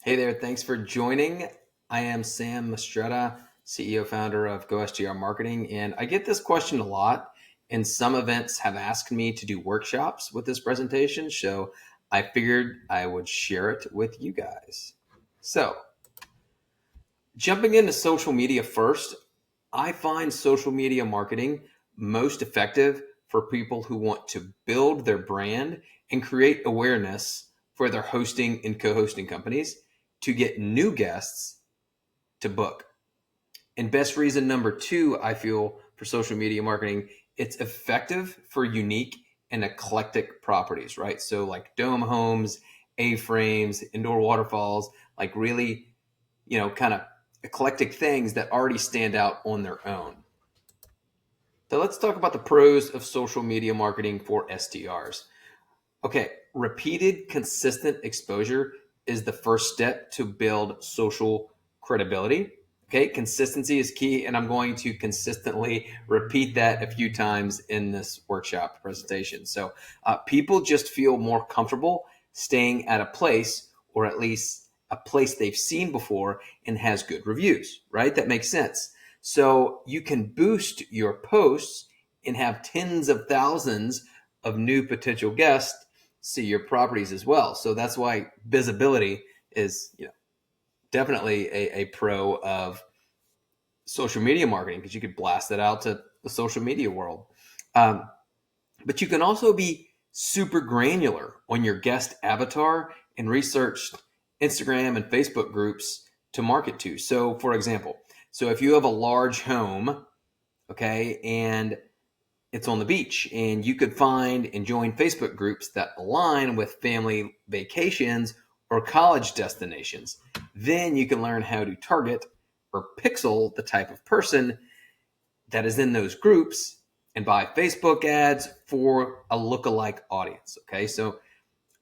Hey there, thanks for joining. I am Sam Mastretta, CEO founder of Go STR Marketing, and I get this question a lot. And some events have asked me to do workshops with this presentation, so I figured I would share it with you guys. So, jumping into social media first, I find social media marketing most effective for people who want to build their brand and create awareness for their hosting and co-hosting companies to get new guests to book. And best reason number two, I feel, for social media marketing, it's effective for unique and eclectic properties, right? So like dome homes, A-frames, indoor waterfalls, like really, kind of eclectic things that already stand out on their own. So let's talk about the pros of social media marketing for STRs. Okay, repeated, consistent exposure is the first step to build social credibility. Okay, consistency is key, and I'm going to consistently repeat that a few times in this workshop presentation. So, people just feel more comfortable staying at a place, or at least a place they've seen before and has good reviews, right? That makes sense. So, you can boost your posts and have tens of thousands of new potential guests see your properties as well. So that's why visibility is, definitely a pro of social media marketing, because you could blast it out to the social media world. Um, but you can also be super granular on your guest avatar and research Instagram and Facebook groups to market to. So, for example, so if you have a large home, okay, and it's on the beach, and you could find and join Facebook groups that align with family vacations or college destinations. Then you can learn how to target or pixel the type of person that is in those groups and buy Facebook ads for a lookalike audience. Okay, so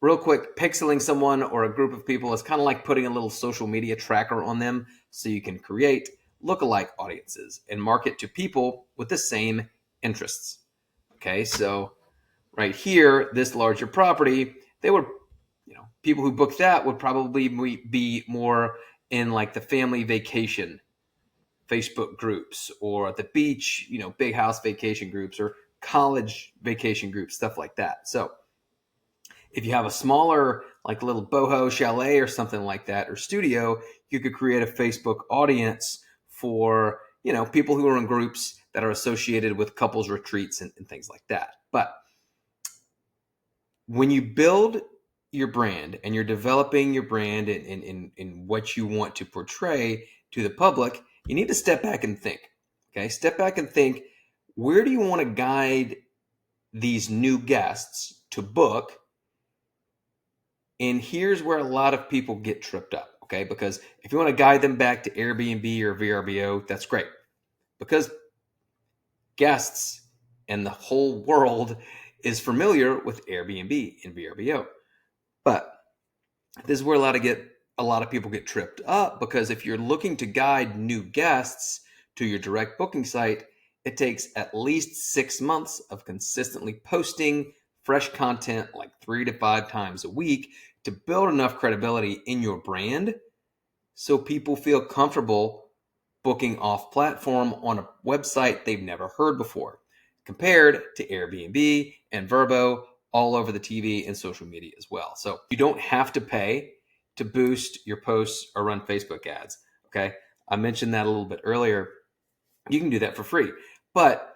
real quick, pixeling someone or a group of people is kind of like putting a little social media tracker on them, so you can create lookalike audiences and market to people with the same interests. Okay, so right here, this larger property, they would, people who booked that would probably be more in like the family vacation Facebook groups, or the beach, big house vacation groups, or college vacation groups, stuff like that. So if you have a smaller, like little boho chalet or something like that, or studio, you could create a Facebook audience for, people who are in groups that are associated with couples retreats and things like that. But when you build your brand and you're developing your brand in what you want to portray to the public, you need to step back and think. Okay, step back and think, where do you want to guide these new guests to book? And here's where a lot of people get tripped up, okay? Because if you want to guide them back to Airbnb or VRBO, that's great. Because guests and the whole world is familiar with Airbnb and VRBO. But this is where a lot of people get tripped up, because if you're looking to guide new guests to your direct booking site, it takes at least 6 months of consistently posting fresh content like 3 to 5 times a week to build enough credibility in your brand so people feel comfortable booking off platform on a website they've never heard before, compared to Airbnb and Vrbo all over the TV and social media as well. So you don't have to pay to boost your posts or run Facebook ads. Okay, I mentioned that a little bit earlier. You can do that for free, but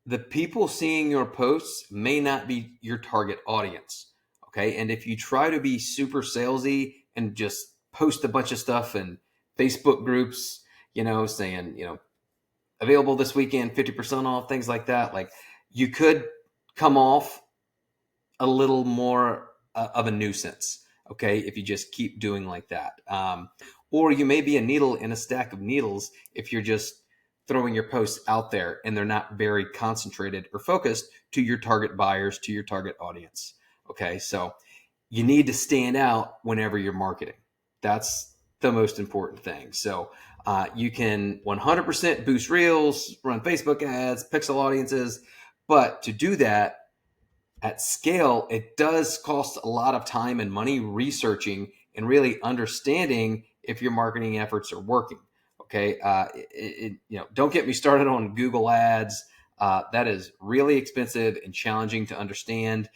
the people seeing your posts may not be your target audience. Okay, and if you try to be super salesy and just post a bunch of stuff in Facebook groups, saying, available this weekend, 50% off, things like that, like, you could come off a little more of a nuisance, okay, if you just keep doing like that. Or you may be a needle in a stack of needles if you're just throwing your posts out there and they're not very concentrated or focused to your target buyers, to your target audience. Okay, so you need to stand out whenever you're marketing. That's the most important thing. So you can 100% boost reels, run Facebook ads, pixel audiences, but to do that, at scale, it does cost a lot of time and money researching and really understanding if your marketing efforts are working. Okay, don't get me started on Google Ads. That is really expensive and challenging to understand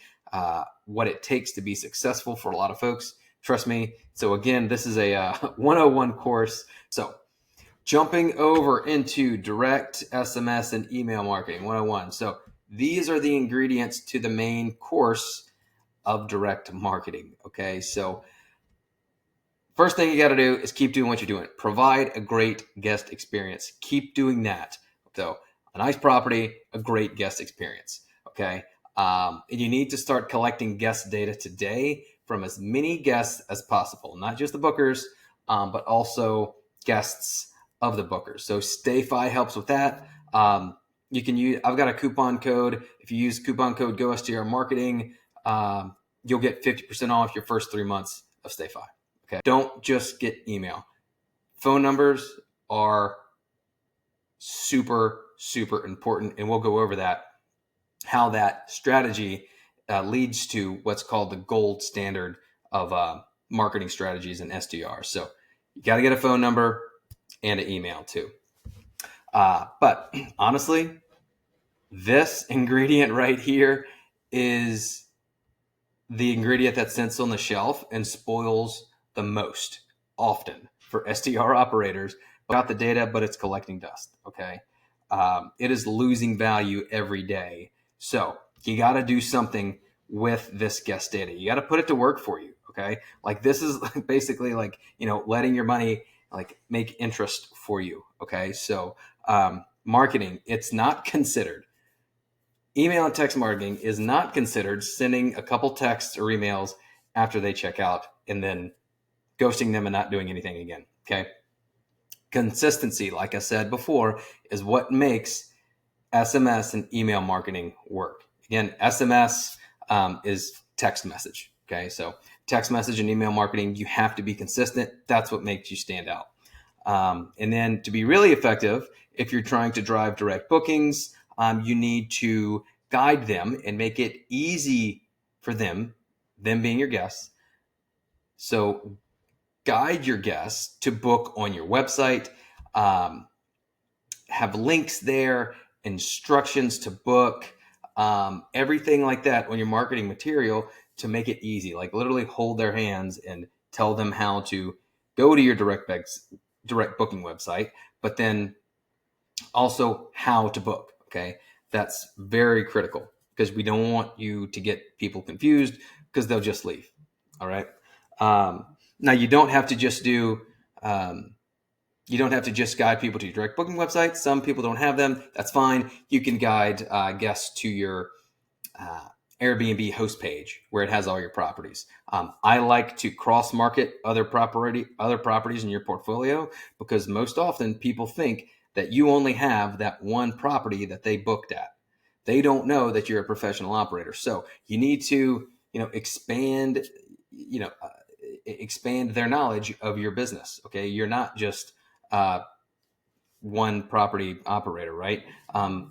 what it takes to be successful for a lot of folks. Trust me. So again, this is a 101 course. So jumping over into direct SMS and email marketing 101. So these are the ingredients to the main course of direct marketing. Okay, so first thing you got to do is keep doing what you're doing. Provide a great guest experience. Keep doing that. So a nice property, a great guest experience. Okay, and you need to start collecting guest data today from as many guests as possible, not just the bookers, but also guests of the bookers. So StayFi helps with that. You can use. I've got a coupon code. If you use coupon code GoSTR Marketing, you'll get 50% off your first 3 months of StayFi. Okay. Don't just get email. Phone numbers are super, super important, and we'll go over that, how that strategy leads to what's called the gold standard of marketing strategies and STR. So you got to get a phone number and an email too. But honestly, this ingredient right here is the ingredient that sits on the shelf and spoils the most often for STR operators. Got the data, but it's collecting dust. Okay. It is losing value every day. So you got to do something with this guest data. You got to put it to work for you. Okay. Like this is basically like, letting your money like make interest for you. Okay. So, marketing, it's not considered. Email and text marketing is not considered sending a couple texts or emails after they check out and then ghosting them and not doing anything again. Okay. Consistency, like I said before, is what makes SMS and email marketing work. Again, SMS is text message. Okay. So text message and email marketing, you have to be consistent. That's what makes you stand out. And then to be really effective, if you're trying to drive direct bookings, you need to guide them and make it easy for them being your guests. So guide your guests to book on your website, have links there, instructions to book, everything like that on your marketing material to make it easy. Like literally hold their hands and tell them how to go to your direct booking website, but then also how to book. Okay. That's very critical because we don't want you to get people confused because they'll just leave. All right. Now you don't have to just guide people to your direct booking website. Some people don't have them. That's fine. You can guide guests to your Airbnb host page where it has all your properties. I like to cross market other properties in your portfolio because most often people think that you only have that one property that they booked at. They don't know that you're a professional operator. So you need to, expand their knowledge of your business. Okay. You're not just one property operator, right? Help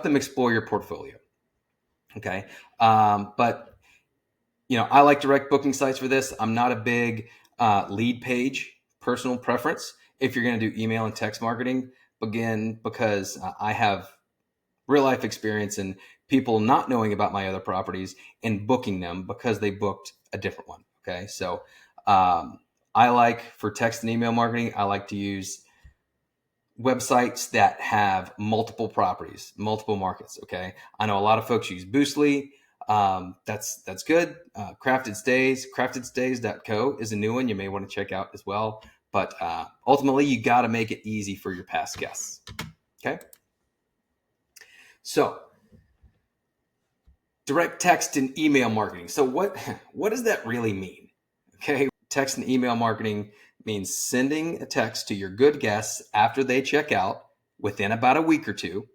them explore your portfolio. Okay. But I like direct booking sites for this. I'm not a big lead page personal preference if you're going to do email and text marketing, again, because I have real life experience in people not knowing about my other properties and booking them because they booked a different one. Okay. So I like, for text and email marketing, I like to use websites that have multiple properties, multiple markets. Okay. I know a lot of folks use Boostly. That's good. Craftedstays.co is a new one you may want to check out as well. But ultimately, you got to make it easy for your past guests. Okay. So direct text and email marketing. So what does that really mean? Okay. Text and email marketing means sending a text to your good guests after they check out within about a week or two,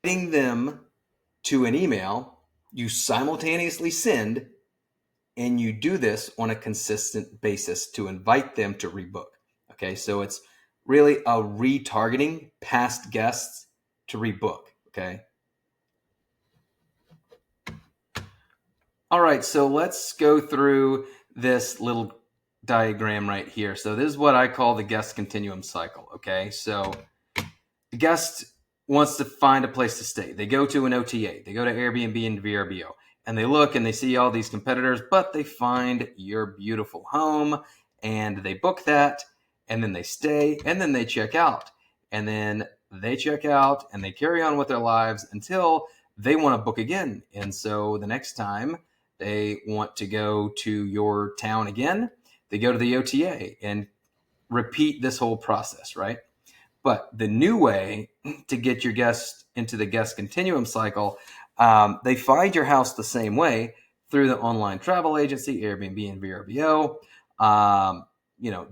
sending them to an email you simultaneously send, and you do this on a consistent basis to invite them to rebook. Okay, so it's really a retargeting past guests to rebook. Okay, All right, so let's go through this little diagram right here. So this is what I call the guest continuum cycle, okay? So the guest wants to find a place to stay. They go to an OTA, they go to Airbnb and VRBO, and they look and they see all these competitors, but they find your beautiful home and they book that, and then they stay, and then they check out. And then they check out and they carry on with their lives until they want to book again. And so the next time they want to go to your town again, they go to the OTA and repeat this whole process, right? But the new way to get your guests into the guest continuum cycle, they find your house the same way through the online travel agency, Airbnb and VRBO.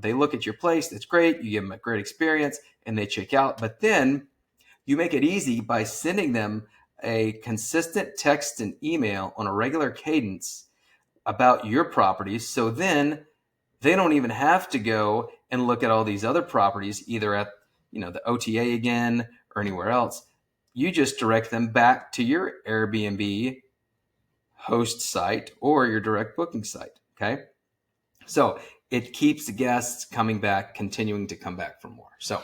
They look at your place. It's great. You give them a great experience and they check out. But then you make it easy by sending them a consistent text and email on a regular cadence about your properties. So then they don't even have to go and look at all these other properties, either at the OTA again or anywhere else. You just direct them back to your Airbnb host site or your direct booking site. Okay. So it keeps the guests coming back, continuing to come back for more. So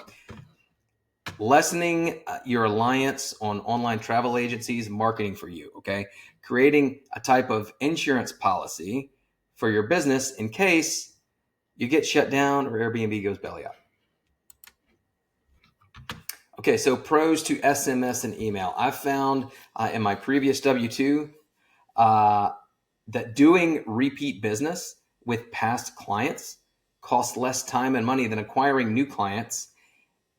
lessening your reliance on online travel agencies marketing for you. Okay. Creating a type of insurance policy for your business in case you get shut down or Airbnb goes belly up. Okay, so pros to SMS and email. I found in my previous W-2 that doing repeat business with past clients costs less time and money than acquiring new clients.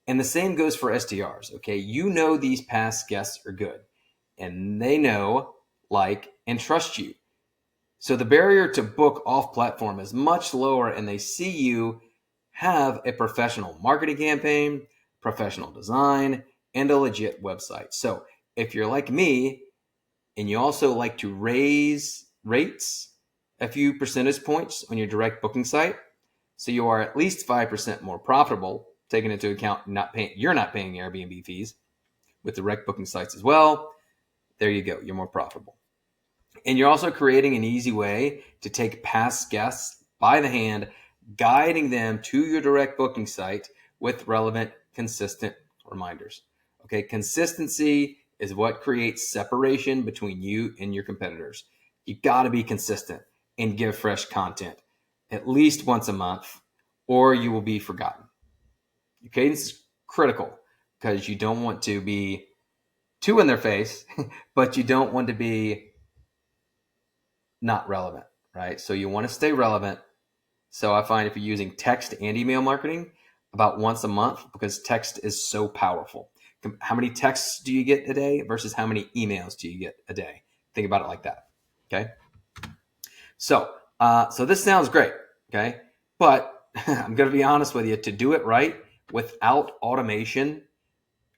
And the same goes for STRs, okay? You know these past guests are good, and they know, like, and trust you. So the barrier to book off platform is much lower, and they see you have a professional marketing campaign, professional design, and a legit website. So if you're like me and you also like to raise rates a few percentage points on your direct booking site, so you are at least 5% more profitable, taking into account you're not paying Airbnb fees with direct booking sites as well, there you go, you're more profitable. And you're also creating an easy way to take past guests by the hand, guiding them to your direct booking site with relevant, consistent reminders. Okay, consistency is what creates separation between you and your competitors. You got to be consistent and give fresh content at least once a month, or you will be forgotten. Your cadence is critical because you don't want to be too in their face, but you don't want to be not relevant, right? So you want to stay relevant. So I find if you're using text and email marketing about once a month, because text is so powerful. How many texts do you get a day versus how many emails do you get a day? Think about it like that. Okay. So this sounds great. Okay. But I'm going to be honest with you, to do it right without automation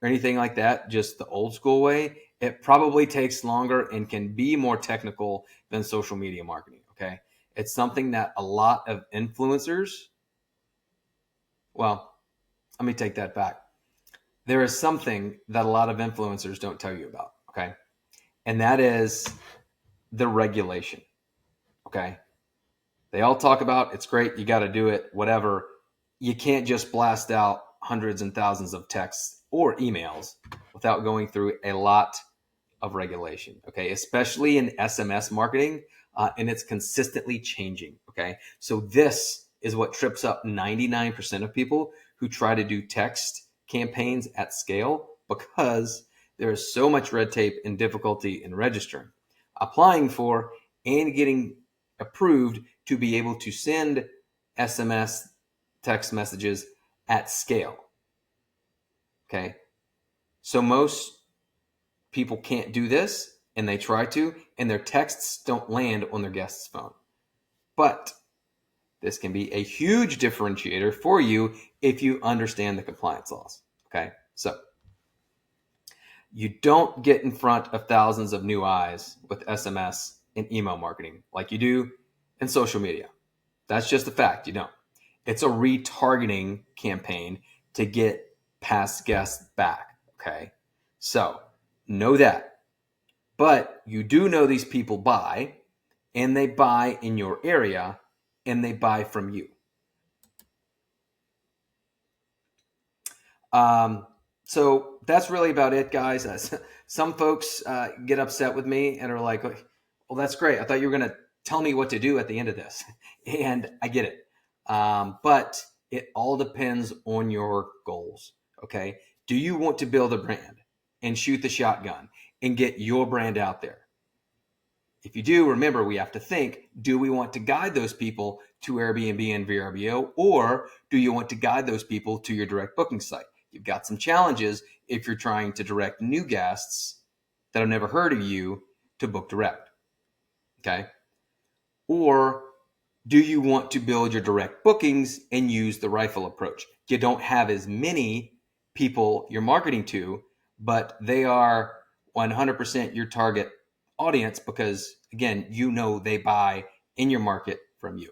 or anything like that, just the old school way, it probably takes longer and can be more technical than social media marketing. Okay. It's something that a lot of influencers, well, let me take that back. There is something that a lot of influencers don't tell you about. Okay. And that is the regulation. Okay. They all talk about it's great, you got to do it, whatever. You can't just blast out hundreds and thousands of texts or emails without going through a lot of regulation, okay, especially in SMS marketing, and it's consistently changing, okay? So this is what trips up 99% of people who try to do text campaigns at scale, because there is so much red tape and difficulty in registering, applying for, and getting approved to be able to send SMS text messages at scale. Okay. So most people can't do this, and they try to, and their texts don't land on their guest's phone. But this can be a huge differentiator for you if you understand the compliance laws. Okay. So you don't get in front of thousands of new eyes with SMS and email marketing like you do in social media. That's just a fact. You don't. It's a retargeting campaign to get past guests back. Okay. So know that. But you do know these people buy, and they buy in your area and they buy from you. So that's really about it, guys. Some folks get upset with me and are like, well, that's great. I thought you were going to tell me what to do at the end of this. And I get it. But it all depends on your goals. Okay. Do you want to build a brand and shoot the shotgun and get your brand out there? If you do, remember, we have to think, do we want to guide those people to Airbnb and VRBO, or do you want to guide those people to your direct booking site? You've got some challenges if you're trying to direct new guests that have never heard of you to book direct. Okay. Or do you want to build your direct bookings and use the rifle approach? You don't have as many people you're marketing to, but they are 100% your target audience because, again, you know they buy in your market from you.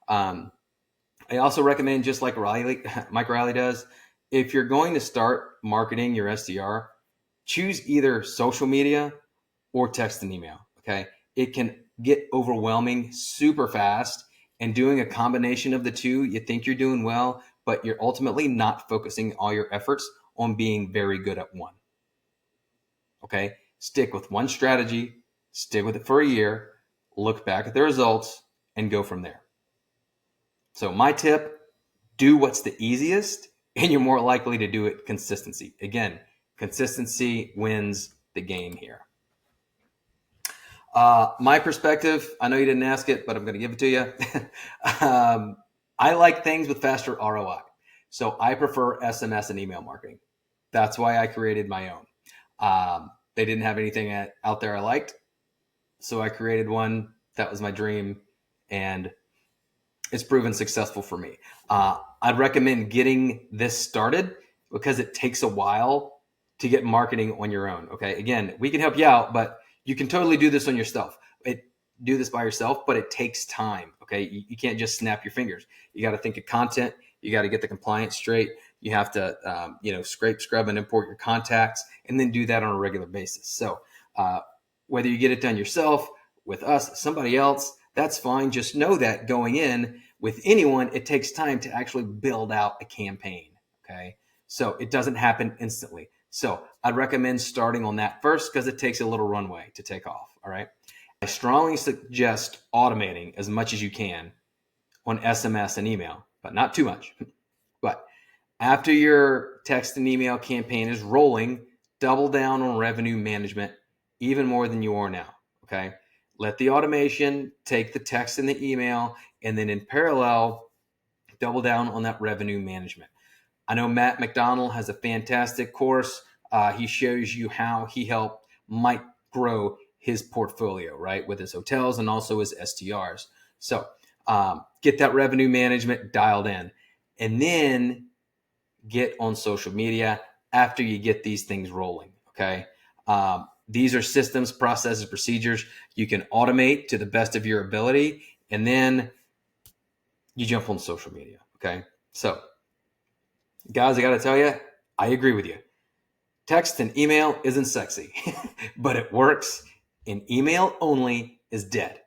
I also recommend, just like Mike Riley does, if you're going to start marketing your STR, choose either social media or text and email. Okay. It can get overwhelming super fast, and doing a combination of the two, you think you're doing well, but you're ultimately not focusing all your efforts on being very good at one. Okay. Stick with one strategy, stick with it for a year, look back at the results, and go from there. So my tip, do what's the easiest, and you're more likely to do it consistency. Again, consistency wins the game here. My perspective, I know you didn't ask it, but I'm going to give it to you. I like things with faster ROI. So I prefer SMS and email marketing. That's why I created my own. They didn't have anything out there I liked, so I created one. That was my dream, and it's proven successful for me. I'd recommend getting this started because it takes a while to get marketing on your own. Okay. Again, we can help you out, but you can totally do this on yourself. Do this by yourself, but it takes time. Okay. You can't just snap your fingers. You got to think of content. You got to get the compliance straight. You have to, scrape, scrub, and import your contacts, and then do that on a regular basis. So whether you get it done yourself, with us, somebody else, that's fine. Just know that going in with anyone, it takes time to actually build out a campaign. Okay. So it doesn't happen instantly. So I'd recommend starting on that first because it takes a little runway to take off. All right. I strongly suggest automating as much as you can on SMS and email, but not too much. But after your text and email campaign is rolling, double down on revenue management even more than you are now. Okay. Let the automation take the text and the email, and then in parallel, double down on that revenue management. I know Matt McDonald has a fantastic course. He shows you how he helped Mike grow his portfolio, right, with his hotels and also his STRs. So get that revenue management dialed in, and then get on social media after you get these things rolling, okay? These are systems, processes, procedures you can automate to the best of your ability, and then you jump on social media, okay? So, guys, I got to tell you, I agree with you. Text and email isn't sexy, but it works, and email only is dead.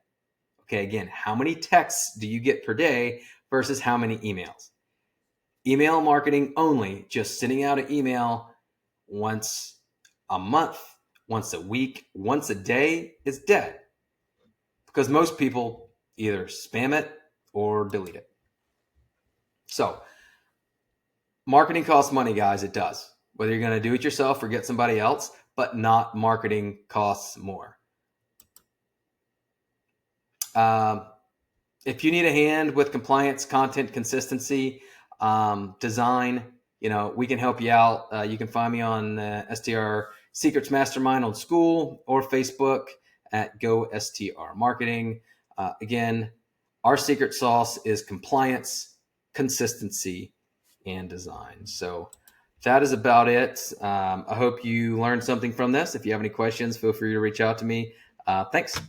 Okay, again, how many texts do you get per day versus how many emails? Email marketing only, just sending out an email once a month, once a week, once a day is dead because most people either spam it or delete it. So marketing costs money, guys. It does. Whether you're going to do it yourself or get somebody else, but not marketing costs more. If you need a hand with compliance, content consistency, design, we can help you out. You can find me on STR Secrets Mastermind on School or Facebook at Go STR Marketing. Again, our secret sauce is compliance, consistency, and design. So that is about it. I hope you learned something from this. If you have any questions, feel free to reach out to me. Thanks.